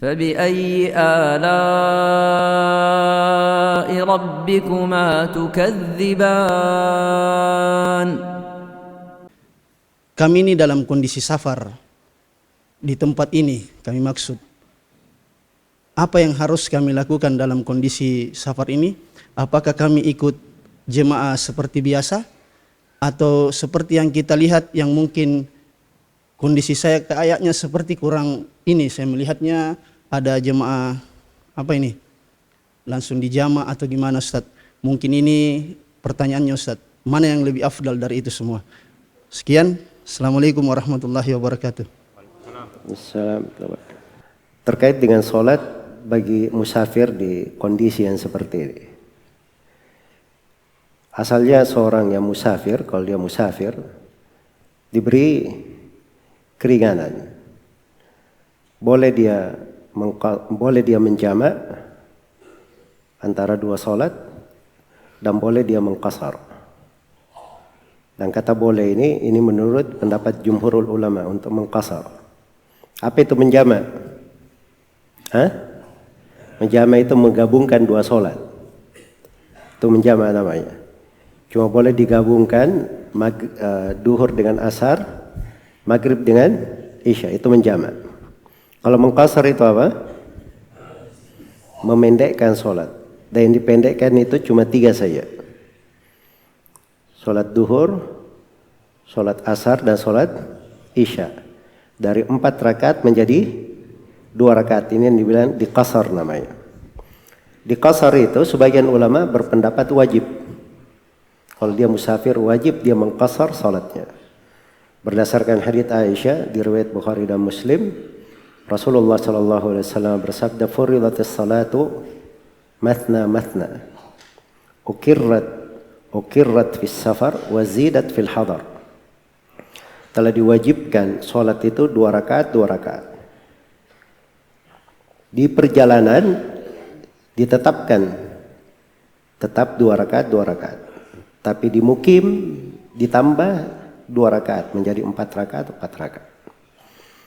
فبأي آلاء ربكما تكذبان. Kami ini dalam kondisi safar di tempat ini, kami maksud. Apa yang harus kami lakukan dalam kondisi safar ini? Apakah kami ikut jemaah seperti biasa? Atau seperti yang kita lihat yang mungkin kondisi saya kayaknya seperti kurang ini. Saya melihatnya ada jemaah langsung dijama atau gimana Ustaz? Mungkin ini pertanyaannya Ustaz. Mana yang lebih afdal dari itu semua? Sekian. Assalamualaikum warahmatullahi wabarakatuh. Assalamualaikum. Terkait dengan sholat bagi musafir di kondisi yang seperti ini. Asalnya seorang yang musafir, kalau dia musafir, diberi keringanan. Boleh dia menjamak antara dua sholat dan boleh dia mengqasar. Dan kata boleh ini menurut pendapat jumhurul ulama untuk mengqasar. Apa itu menjamak? Menjamak itu menggabungkan dua sholat. Itu menjamak namanya. Cuma boleh digabungkan duhur dengan asar, maghrib dengan isya. Itu menjamak. Kalau mengqasar itu apa? Memendekkan sholat. Dan yang dipendekkan itu cuma 3 saja. Sholat duhur, sholat asar, dan sholat isya. Dari 4 rakaat menjadi 2 rakaat. Ini yang dibilang diqasar namanya. Diqasar itu sebagian ulama berpendapat wajib. Kalau dia musafir wajib dia mengqasar salatnya. Berdasarkan hadits Aisyah di riwayat Bukhari dan Muslim, Rasulullah sallallahu alaihi wasallam bersabda, "Furidatis salatu mathna mathna. Ukirrat fis safar wa zidat fil hadar." Telah diwajibkan salat itu 2 rakaat, 2 rakaat. Di perjalanan ditetapkan tetap 2 rakaat, 2 rakaat. Tapi di mukim ditambah 2 rakaat menjadi 4 rakaat, 4 rakaat.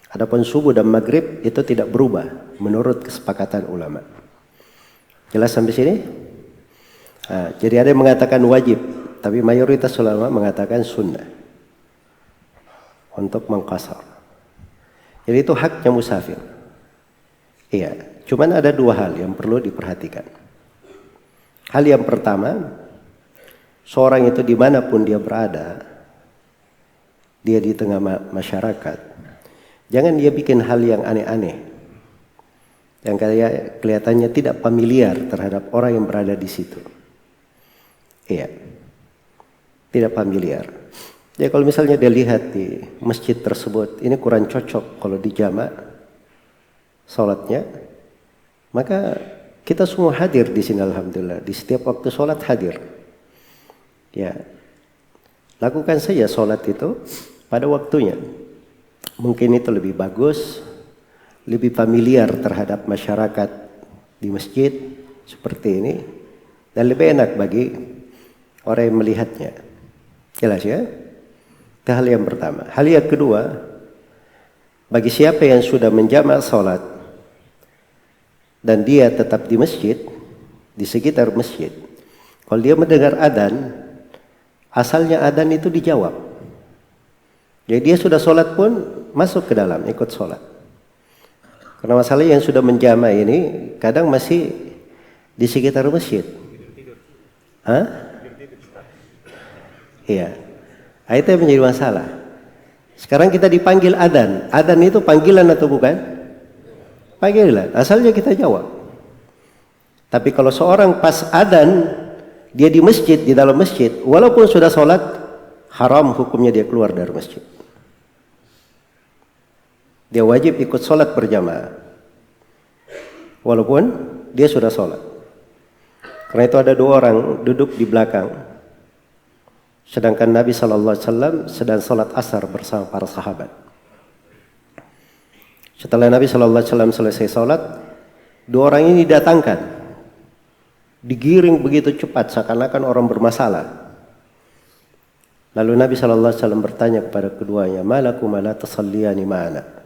Adapun subuh dan maghrib itu tidak berubah menurut kesepakatan ulama. Jelas sampai sini? Jadi ada yang mengatakan wajib, tapi mayoritas ulama mengatakan sunnah untuk mengqasar. Jadi itu haknya musafir. Iya, cuman ada 2 hal yang perlu diperhatikan. Hal yang pertama, seorang itu dimanapun dia berada, dia di tengah masyarakat, jangan dia bikin hal yang aneh-aneh, yang kelihatannya tidak familiar terhadap orang yang berada di situ. Iya, tidak familiar. Ya kalau misalnya dia lihat di masjid tersebut, ini kurang cocok kalau dijamak sholatnya, maka kita semua hadir di sini alhamdulillah. Di setiap waktu sholat hadir. Ya, lakukan saja sholat itu pada waktunya. Mungkin itu lebih bagus, lebih familiar terhadap masyarakat di masjid seperti ini, dan lebih enak bagi orang yang melihatnya. Jelas ya? Itu hal yang pertama. Hal yang kedua, bagi siapa yang sudah menjamak sholat dan dia tetap di masjid, di sekitar masjid, kalau dia mendengar adzan, asalnya adzan itu dijawab. Jadi dia sudah sholat pun masuk ke dalam, ikut sholat. Karena masalah yang sudah menjamak ini kadang masih di sekitar masjid. Iya. Itu yang menjadi masalah. Sekarang kita dipanggil adzan. Adzan itu panggilan atau bukan? Panggilan. Asalnya kita jawab. Tapi kalau seorang pas adzan, dia di masjid, di dalam masjid, walaupun sudah sholat, haram hukumnya dia keluar dari masjid. Dia wajib ikut sholat berjamaah, walaupun dia sudah sholat. Karena itu ada 2 orang duduk di belakang, sedangkan Nabi SAW sedang sholat asar bersama para sahabat. Setelah Nabi SAW selesai sholat, 2 orang ini didatangkan, digiring begitu cepat seakan-akan orang bermasalah. Lalu Nabi SAW bertanya kepada keduanya, "Malakum la tusalliyani ma'ana?"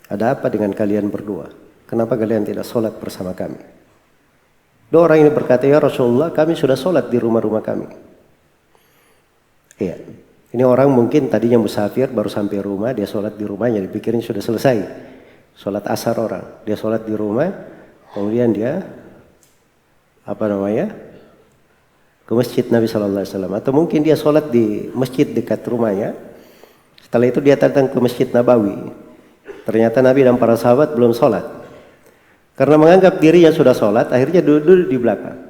Ada apa dengan kalian berdua? kenapa kalian tidak sholat bersama kami? Dua orang ini berkata, ya Rasulullah, kami sudah sholat di rumah-rumah kami. Iya, ini orang mungkin tadinya musafir, baru sampai rumah, dia sholat di rumahnya, dipikirin sudah selesai. Sholat asar orang, dia sholat di rumah, kemudian dia ke masjid Nabi SAW, atau mungkin dia sholat di masjid dekat rumahnya. Setelah itu dia datang ke Masjid Nabawi. Ternyata Nabi dan para sahabat belum sholat. Karena menganggap dirinya sudah sholat, akhirnya duduk di belakang.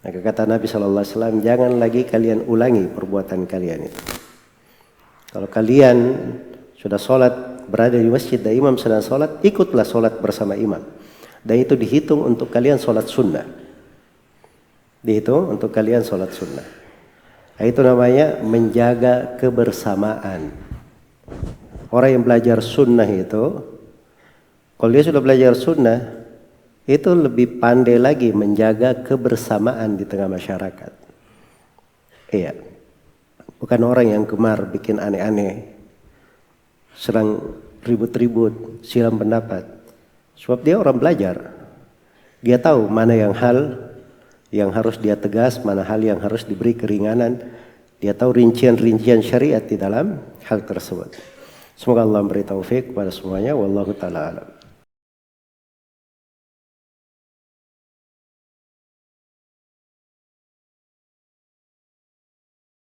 Maka kata Nabi SAW, jangan lagi kalian ulangi perbuatan kalian itu. Kalau kalian sudah sholat, berada di masjid dan imam sedang sholat, ikutlah sholat bersama imam. Dan itu dihitung untuk kalian sholat sunnah. Dihitung untuk kalian sholat sunnah. Itu namanya menjaga kebersamaan. Orang yang belajar sunnah itu, kalau dia sudah belajar sunnah, itu lebih pandai lagi menjaga kebersamaan di tengah masyarakat. Iya, bukan orang yang gemar bikin aneh-aneh, serang ribut-ribut, silam pendapat. Sebab dia orang belajar, dia tahu mana yang hal yang harus dia tegas, mana hal yang harus diberi keringanan. Dia tahu rincian-rincian syariat di dalam hal tersebut. Semoga Allah memberi taufik kepada semuanya. Wallahu ta'ala alam.